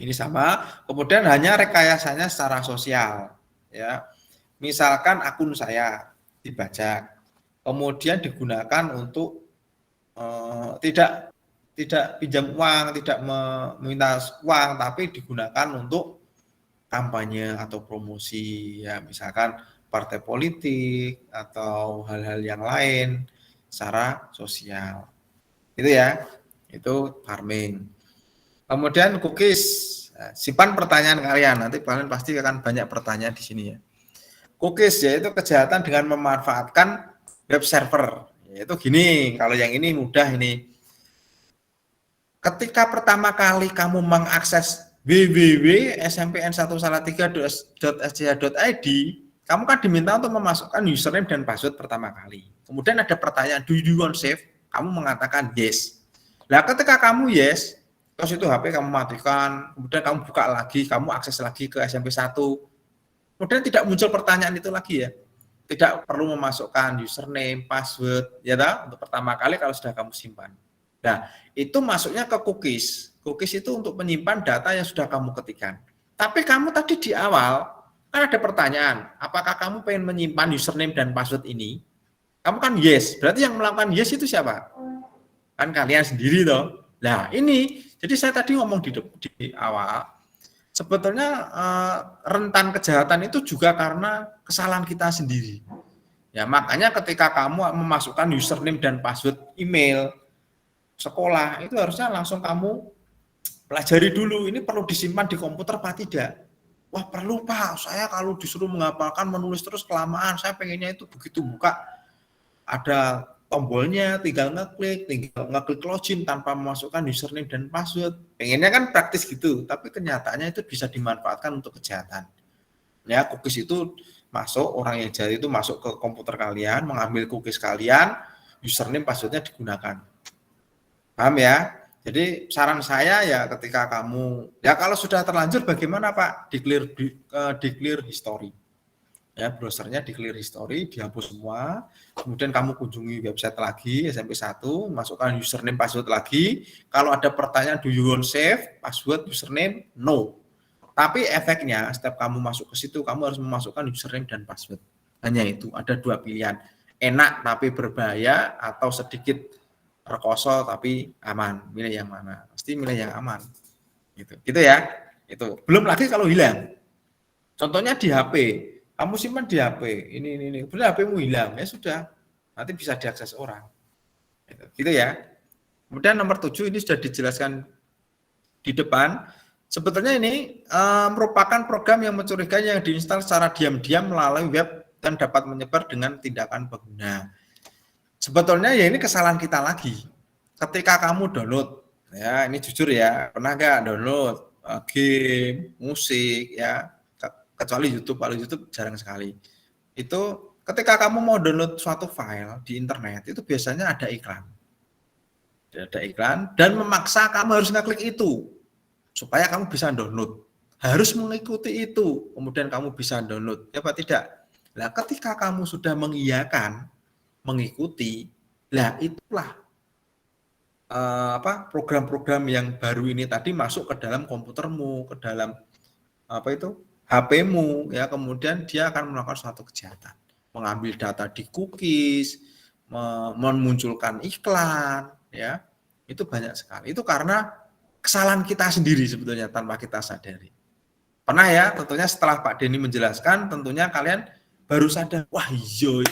Ini sama. Kemudian hanya rekayasanya secara sosial ya. Misalkan akun saya dibajak, kemudian digunakan untuk tidak pinjam uang, tidak meminta uang, tapi digunakan untuk kampanye atau promosi ya, misalkan partai politik atau hal-hal yang lain secara sosial. Itu ya, itu farming. Kemudian cookies, simpan pertanyaan kalian, nanti kalian pasti akan banyak pertanyaan di sini ya. Cookies yaitu kejahatan dengan memanfaatkan web server. Yaitu gini, kalau yang ini mudah ini. Ketika pertama kali kamu mengakses www.smpn1salatiga.sch.id, kamu kan diminta untuk memasukkan username dan password pertama kali. Kemudian ada pertanyaan, do you want save? Kamu mengatakan yes. Nah, ketika kamu yes, terus itu HP kamu matikan, kemudian kamu buka lagi, kamu akses lagi ke SMP1. Kemudian tidak muncul pertanyaan itu lagi ya. Tidak perlu memasukkan username, password, ya tak? Untuk pertama kali kalau sudah kamu simpan. Nah, itu masuknya ke cookies. Cookies itu untuk menyimpan data yang sudah kamu ketikkan. Tapi kamu tadi di awal, kan ada pertanyaan, apakah kamu pengen menyimpan username dan password ini? Kamu kan yes, berarti yang melakukan yes itu siapa? Kan kalian sendiri toh. Nah, ini, jadi saya tadi ngomong di awal, sebetulnya rentan kejahatan itu juga karena kesalahan kita sendiri. Ya, makanya ketika kamu memasukkan username dan password email sekolah, itu harusnya langsung kamu pelajari dulu, ini perlu disimpan di komputer apa tidak. Wah, perlu Pak, saya kalau disuruh menghafalkan menulis terus kelamaan, saya pengennya itu begitu buka ada tombolnya, tinggal ngeklik login tanpa memasukkan username dan password. Pengennya kan praktis gitu, tapi kenyataannya itu bisa dimanfaatkan untuk kejahatan. Ya, cookies itu masuk, orang yang jahat itu masuk ke komputer kalian, mengambil cookies kalian, username, passwordnya digunakan. Paham ya? Jadi saran saya ya ketika kamu, ya kalau sudah terlanjur bagaimana Pak? Declare history. Ya, browsernya di-clear history, dihapus semua, kemudian kamu kunjungi website lagi, SMP1, masukkan username, password lagi, kalau ada pertanyaan, do you want save, password, username, no. Tapi efeknya, setiap kamu masuk ke situ, kamu harus memasukkan username dan password. Hanya itu, ada dua pilihan, enak tapi berbahaya atau sedikit rekoso tapi aman? Milih yang mana? Pasti milih yang aman. Gitu ya. Itu. Belum lagi kalau hilang. Contohnya di HP. Kamu simpan di HP. Ini. Kemudian HP-mu hilang, ya sudah. Nanti bisa diakses orang. Gitu ya. Kemudian nomor 7 ini sudah dijelaskan di depan. Sebetulnya ini merupakan program yang mencurigai yang diinstal secara diam-diam melalui web dan dapat menyebar dengan tindakan pengguna. Sebetulnya ya ini kesalahan kita lagi. Ketika kamu download, ya ini jujur ya, pernah nggak download game, musik, ya kecuali YouTube, kalau YouTube jarang sekali. Itu ketika kamu mau download suatu file di internet, itu biasanya ada iklan. Ada iklan dan memaksa kamu harus ngeklik itu supaya kamu bisa download. Harus mengikuti itu, kemudian kamu bisa download. Ya Pak, tidak? Nah, ketika kamu sudah mengiyakan, mengikuti, lah itulah program-program yang baru ini tadi masuk ke dalam komputermu, ke dalam HP-mu, ya kemudian dia akan melakukan suatu kejahatan, mengambil data di cookies, memunculkan iklan, ya itu banyak sekali. Itu karena kesalahan kita sendiri sebetulnya tanpa kita sadari. Pernah ya, tentunya setelah Pak Denny menjelaskan, tentunya kalian baru sadar, wah iya,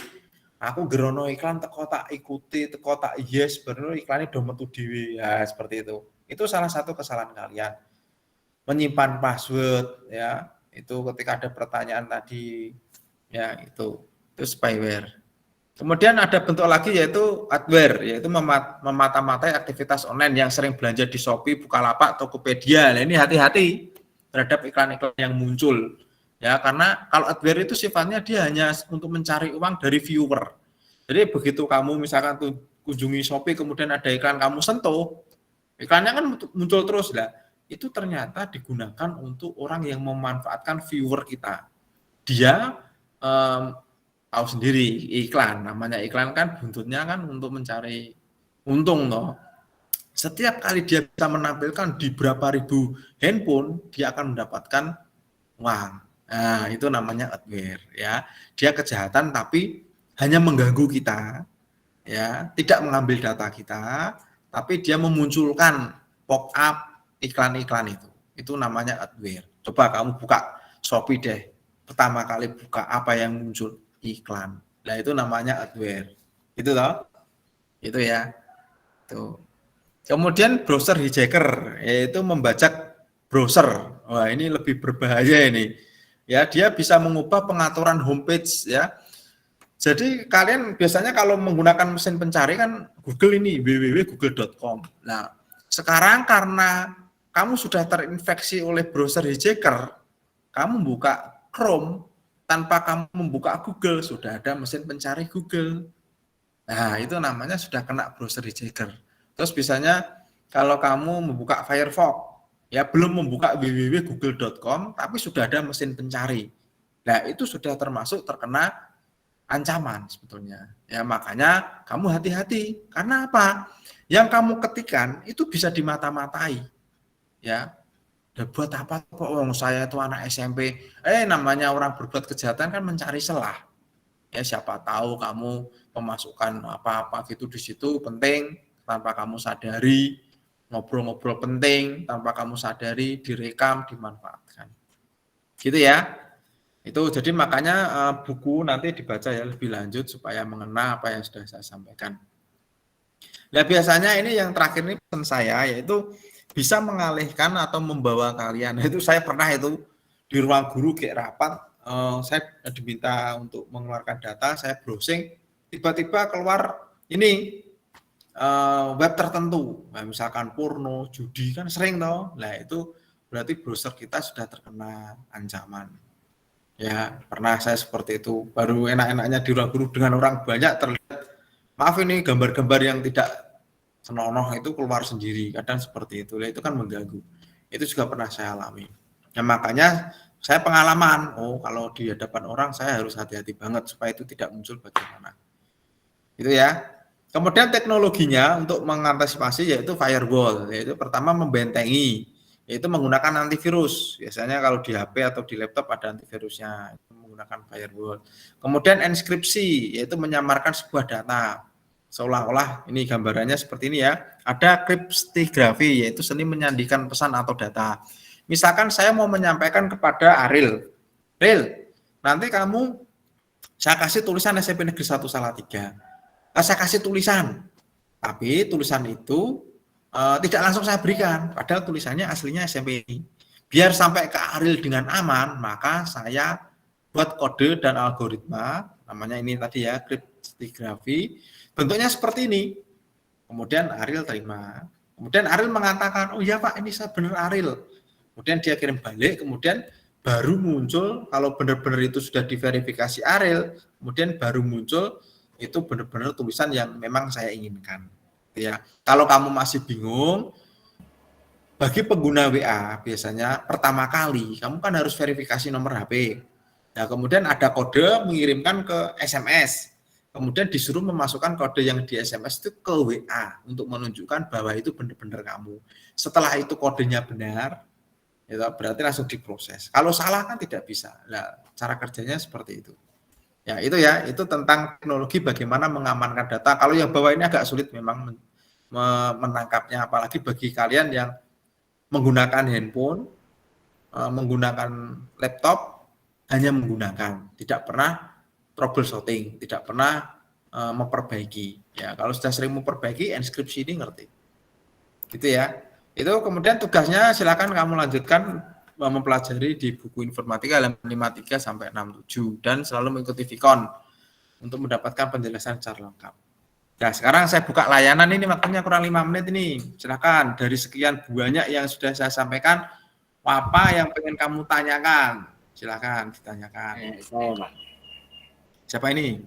aku gerono iklan teko tak ikuti, teko tak yes, baru iklannya udah metu dhewe, ya seperti itu. Itu salah satu kesalahan kalian. Menyimpan password, ya itu ketika ada pertanyaan tadi, ya itu spyware. Kemudian ada bentuk lagi yaitu adware, yaitu memata-matai aktivitas online yang sering belanja di Shopee, Bukalapak, Tokopedia. Nah, ini hati-hati terhadap iklan-iklan yang muncul. Ya, karena kalau adware itu sifatnya dia hanya untuk mencari uang dari viewer. Jadi begitu kamu misalkan tuh kunjungi Shopee kemudian ada iklan kamu sentuh, iklannya kan muncul terus lah. Itu ternyata digunakan untuk orang yang memanfaatkan viewer kita. Dia tahu sendiri iklan, namanya iklan kan buntutnya kan untuk mencari untung toh. Setiap kali dia bisa menampilkan di berapa ribu handphone, dia akan mendapatkan uang. Nah, itu namanya adware ya. Dia kejahatan tapi hanya mengganggu kita, ya, tidak mengambil data kita, tapi dia memunculkan pop up iklan-iklan itu. Itu namanya adware. Coba kamu buka Shopee deh. Pertama kali buka apa yang muncul? Iklan. Nah, itu namanya adware. Itu toh? Itu ya. Tuh. Kemudian browser hijacker, yaitu membajak browser. Wah, ini lebih berbahaya ini. Ya, dia bisa mengubah pengaturan homepage ya. Jadi kalian biasanya kalau menggunakan mesin pencari kan Google ini www.google.com. Nah, sekarang karena kamu sudah terinfeksi oleh browser hijacker, kamu buka Chrome tanpa kamu membuka Google, sudah ada mesin pencari Google. Nah, itu namanya sudah kena browser hijacker. Terus biasanya kalau kamu membuka Firefox, ya belum membuka www.google.com, tapi sudah ada mesin pencari. Nah, itu sudah termasuk terkena ancaman sebetulnya. Ya, makanya kamu hati-hati. Karena apa? Yang kamu ketikkan itu bisa dimata-matai. Ya, buat apa kok saya itu anak SMP, namanya orang berbuat kejahatan kan mencari celah. Ya siapa tahu kamu pemasukan apa-apa gitu di situ penting tanpa kamu sadari, ngobrol-ngobrol penting tanpa kamu sadari, direkam, dimanfaatkan. Gitu ya. Itu jadi makanya buku nanti dibaca ya lebih lanjut supaya mengena apa yang sudah saya sampaikan. Nah, biasanya ini yang terakhir ini pesan saya yaitu bisa mengalihkan atau membawa kalian. Itu saya pernah itu di ruang guru kayak rapat, saya diminta untuk mengeluarkan data, saya browsing, tiba-tiba keluar ini web tertentu, nah, misalkan porno, judi kan sering toh. Nah, itu berarti browser kita sudah terkena ancaman. Ya, pernah saya seperti itu. Baru enak-enaknya di ruang guru dengan orang banyak terlihat, maaf ini gambar-gambar yang tidak senonoh itu keluar sendiri, kadang seperti itu. Itu kan mengganggu. Itu juga pernah saya alami. Nah, makanya saya pengalaman, kalau di hadapan orang saya harus hati-hati banget supaya itu tidak muncul bagaimana. Itu ya. Kemudian teknologinya untuk mengantisipasi yaitu firewall, yaitu pertama membentengi, yaitu menggunakan antivirus. Biasanya kalau di HP atau di laptop ada antivirusnya, menggunakan menggunakan firewall. Kemudian enskripsi, yaitu menyamarkan sebuah data. Seolah-olah ini gambarannya seperti ini ya. Ada kriptografi, yaitu seni menyandikan pesan atau data. Misalkan saya mau menyampaikan kepada Aril, Ril, nanti saya kasih tulisan SMP Negeri 1 Salatiga. Saya kasih tulisan, tapi tulisan itu tidak langsung saya berikan, padahal tulisannya aslinya SMP ini. Biar sampai ke Aril dengan aman, maka saya buat kode dan algoritma, namanya ini tadi ya, kriptografi, bentuknya seperti ini. Kemudian Aril terima. Kemudian Aril mengatakan, oh iya Pak, ini saya benar Aril. Kemudian dia kirim balik, kemudian baru muncul, kalau benar-benar itu sudah diverifikasi Aril, kemudian baru muncul, itu benar-benar tulisan yang memang saya inginkan. Ya, kalau kamu masih bingung, bagi pengguna WA biasanya pertama kali kamu kan harus verifikasi nomor HP. Nah, kemudian ada kode mengirimkan ke SMS. Kemudian disuruh memasukkan kode yang di SMS itu ke WA untuk menunjukkan bahwa itu benar-benar kamu. Setelah itu kodenya benar, ya, berarti langsung diproses. Kalau salah kan tidak bisa. Nah, cara kerjanya seperti itu. Ya, itu tentang teknologi bagaimana mengamankan data. Kalau yang bawah ini agak sulit memang menangkapnya, apalagi bagi kalian yang menggunakan handphone, menggunakan laptop, hanya menggunakan, tidak pernah troubleshooting, tidak pernah memperbaiki. Ya, kalau sudah sering memperbaiki, enskripsi ini ngerti. Gitu ya. Itu kemudian tugasnya silakan kamu lanjutkan mempelajari di buku informatika halaman 53 sampai 67 dan selalu mengikuti Vicon untuk mendapatkan penjelasan secara lengkap. Nah, sekarang saya buka layanan ini, waktunya kurang 5 menit ini. Silakan dari sekian banyak yang sudah saya sampaikan, apa yang pengen kamu tanyakan? Silakan ditanyakan. Saya Pak. Siapa ini?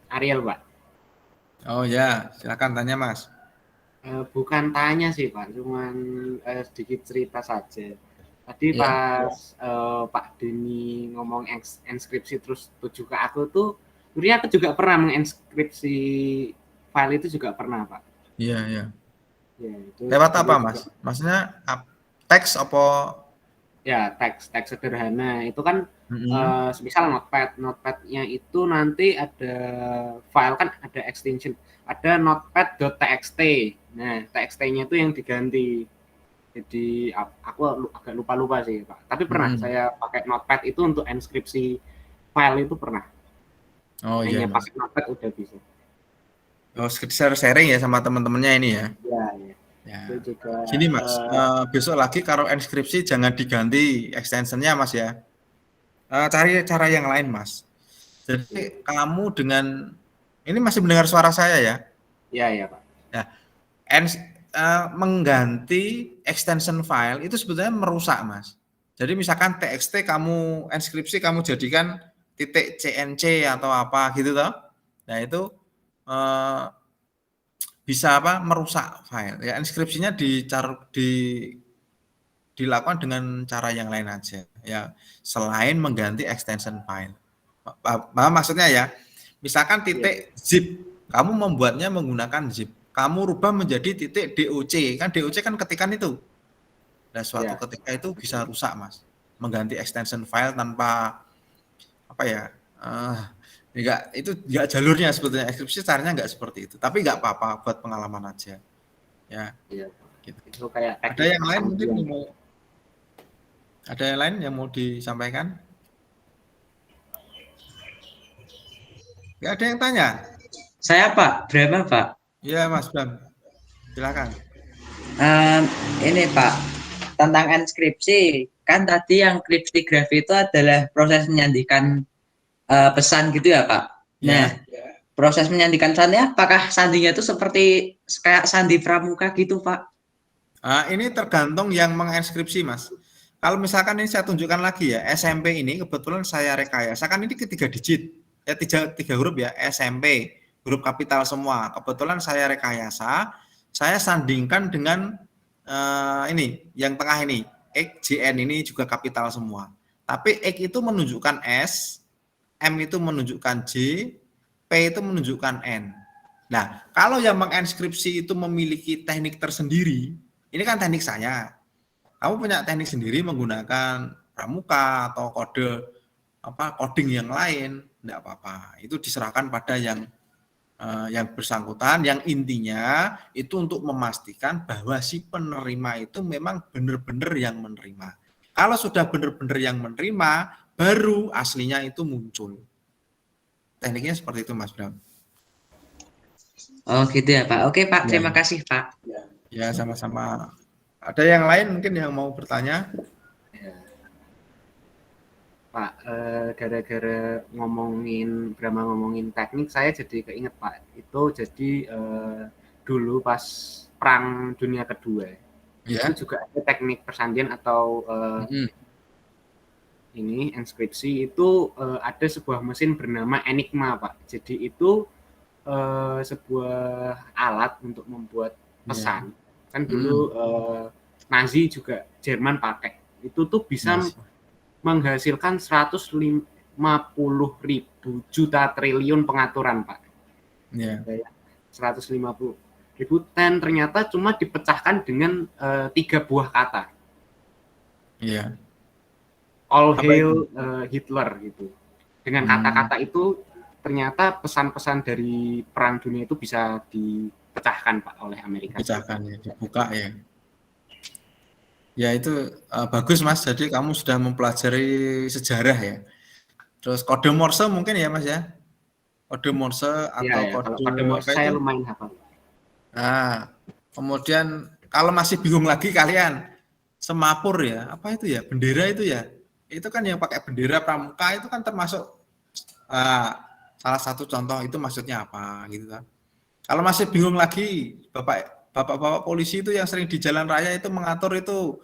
Ariel Pak. Oh ya, silakan tanya Mas. Bukan tanya sih Pak, cuman sedikit cerita saja. Tadi pas Pak Denny ngomong enskripsi terus tuju ke aku tuh, sebenarnya aku juga pernah menginskripsi file itu juga pernah Pak. Iya, iya. Ya, itu lewat apa Mas? Maksudnya teks apa? Ya, teks sederhana. Itu kan misal notepad-nya itu nanti ada file kan ada extension, ada notepad.txt. Nah, txt-nya itu yang diganti. Jadi aku agak lupa sih Pak. Tapi pernah saya pakai notepad itu untuk enskripsi file itu pernah. Oh iya. Hanya pakai notepad udah bisa. Oh, sharing ya sama teman-temannya ini ya. Iya. Ya. Itu juga, Gini Mas, besok lagi kalau enskripsi jangan diganti extensionnya Mas ya. Cari cara yang lain Mas. Jadi kamu dengan ini masih mendengar suara saya ya? Iya Pak. Ya, mengganti extension file itu sebetulnya merusak Mas. Jadi misalkan txt kamu enskripsi kamu jadikan .cnc atau apa gitu toh. Nah itu bisa merusak file. Ya enskripsinya dilakukan dengan cara yang lain aja ya, selain mengganti extension file. Maksudnya ya, misalkan .zip, kamu membuatnya menggunakan zip. Kamu rubah menjadi .doc, kan doc kan ketikan itu. Nah, suatu ketika itu bisa rusak Mas. Mengganti extension file tanpa itu enggak jalurnya sebetulnya. Ekskripsi caranya enggak seperti itu. Tapi enggak apa-apa buat pengalaman aja. Ya. Iya. Gitu. Itu kayak ada yang lain mungkin ada yang lain yang mau disampaikan? Enggak ada yang tanya? Saya Pak, Brahma Pak. Iya Mas Bram, silakan. Ini Pak, tentang enskripsi, kan tadi yang kriptografi itu adalah proses menyandikan pesan gitu ya Pak. Nah, proses menyandikan pesannya, apakah sandinya itu seperti kayak sandi pramuka gitu Pak? Ini tergantung yang menginskripsi Mas. Kalau misalkan ini saya tunjukkan lagi ya, SMP ini kebetulan saya rekayasa, kan ini ketiga digit, ya tiga huruf ya, SMP. Huruf kapital semua. Kebetulan saya rekayasa, saya sandingkan dengan ini, yang tengah ini, X, JN ini juga kapital semua. Tapi X itu menunjukkan S, M itu menunjukkan J, P itu menunjukkan N. Nah, kalau yang menginskripsi itu memiliki teknik tersendiri, ini kan teknik saya. Kamu punya teknik sendiri menggunakan pramuka atau kode coding yang lain, enggak apa-apa. Itu diserahkan pada yang bersangkutan, yang intinya itu untuk memastikan bahwa si penerima itu memang benar-benar yang menerima. Kalau sudah benar-benar yang menerima, baru aslinya itu muncul. Tekniknya seperti itu, Mas Bram. Oh gitu ya Pak. Oke Pak, Ya. terima kasih Pak. Ya, sama-sama. Ada yang lain mungkin yang mau bertanya? Pak, gara-gara ngomongin teknik, saya jadi keinget Pak. Itu jadi dulu pas Perang Dunia Kedua, Ya. itu juga ada teknik persandian atau Mm-mm. ini enskripsi itu ada sebuah mesin bernama Enigma Pak. Jadi itu sebuah alat untuk membuat pesan. Kan dulu Nazi juga Jerman pakai. Itu tuh bisa menghasilkan 150.000 juta triliun pengaturan Pak. Ya. 150.000 dan ternyata cuma dipecahkan dengan 3 buah kata. Iya. All Apa hail Hitler gitu. Dengan kata-kata itu ternyata pesan-pesan dari Perang Dunia itu bisa dipecahkan Pak oleh Amerika. Pecahkan ya, dibuka ya. Ya itu bagus Mas. Jadi kamu sudah mempelajari sejarah ya. Terus kode Morse mungkin ya Mas ya. Kode Morse atau Ya, kode, kode Morse apa saya itu? lumayan hafal. Nah, kemudian kalau masih bingung lagi kalian, semapur ya, apa itu ya, bendera itu ya, itu kan yang pakai bendera pramuka itu kan termasuk salah satu contoh itu maksudnya apa gitu kan. Kalau masih bingung lagi, bapak-bapak polisi itu yang sering di jalan raya itu mengatur itu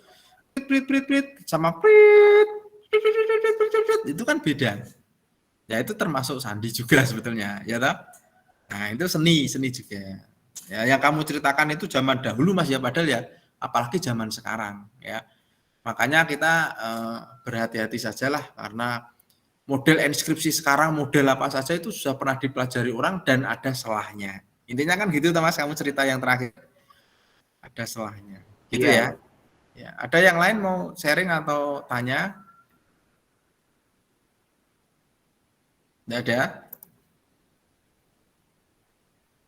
prit sama prit itu kan beda. Ya itu termasuk sandi juga sebetulnya, ya toh? Nah, itu seni juga. Ya, yang kamu ceritakan itu zaman dahulu Mas ya, padahal ya apalagi zaman sekarang ya. Makanya kita berhati-hati sajalah karena model enskripsi sekarang, model apa saja itu sudah pernah dipelajari orang dan ada salahnya. Intinya kan gitu Mas, kamu cerita yang terakhir. Ada salahnya. Gitu ya. Ya, ada yang lain mau sharing atau tanya? Tidak ada?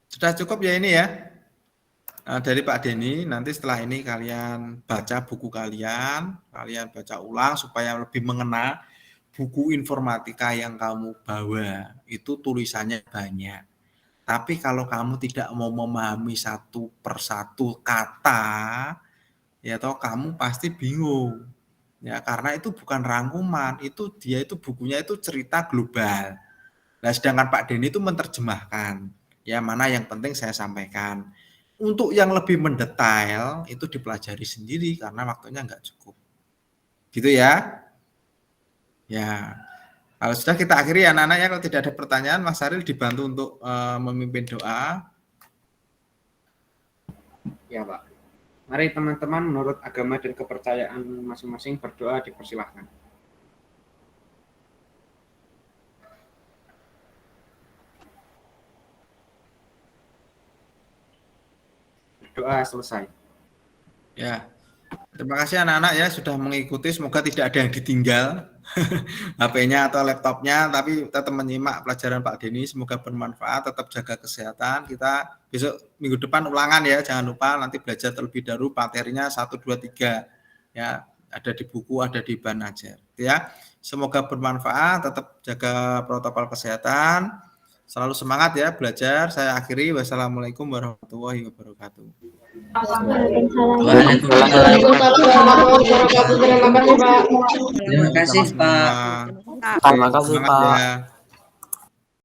Sudah cukup ya ini ya. Nah, dari Pak Denny, nanti setelah ini kalian baca buku kalian baca ulang supaya lebih mengenal buku informatika yang kamu bawa. Itu tulisannya banyak. Tapi kalau kamu tidak mau memahami satu persatu kata, ya toh kamu pasti bingung. Ya, karena itu bukan rangkuman, itu bukunya itu cerita global. Nah, sedangkan Pak Denny itu menerjemahkan. Ya, mana yang penting saya sampaikan. Untuk yang lebih mendetail itu dipelajari sendiri karena waktunya nggak cukup. Gitu ya. Ya. Kalau sudah kita akhiri ya anak-anak ya, kalau tidak ada pertanyaan Mas Saril dibantu untuk memimpin doa. Ya Pak. Mari teman-teman menurut agama dan kepercayaan masing-masing berdoa, dipersilahkan. Doa selesai. Ya. Terima kasih anak-anak ya sudah mengikuti, semoga tidak ada yang ditinggal HP-nya atau laptopnya, tapi tetap menyimak pelajaran Pak Denny, semoga bermanfaat, tetap jaga kesehatan. Kita besok minggu depan ulangan ya, jangan lupa nanti belajar terlebih dahulu materinya 1, 2, 3 ya, ada di buku, ada di Banajar ya. Semoga bermanfaat, tetap jaga protokol kesehatan, selalu semangat ya belajar. Saya akhiri, wassalamualaikum warahmatullahi wabarakatuh. Terima kasih Pak. Terima kasih, Semangat Pak. ya.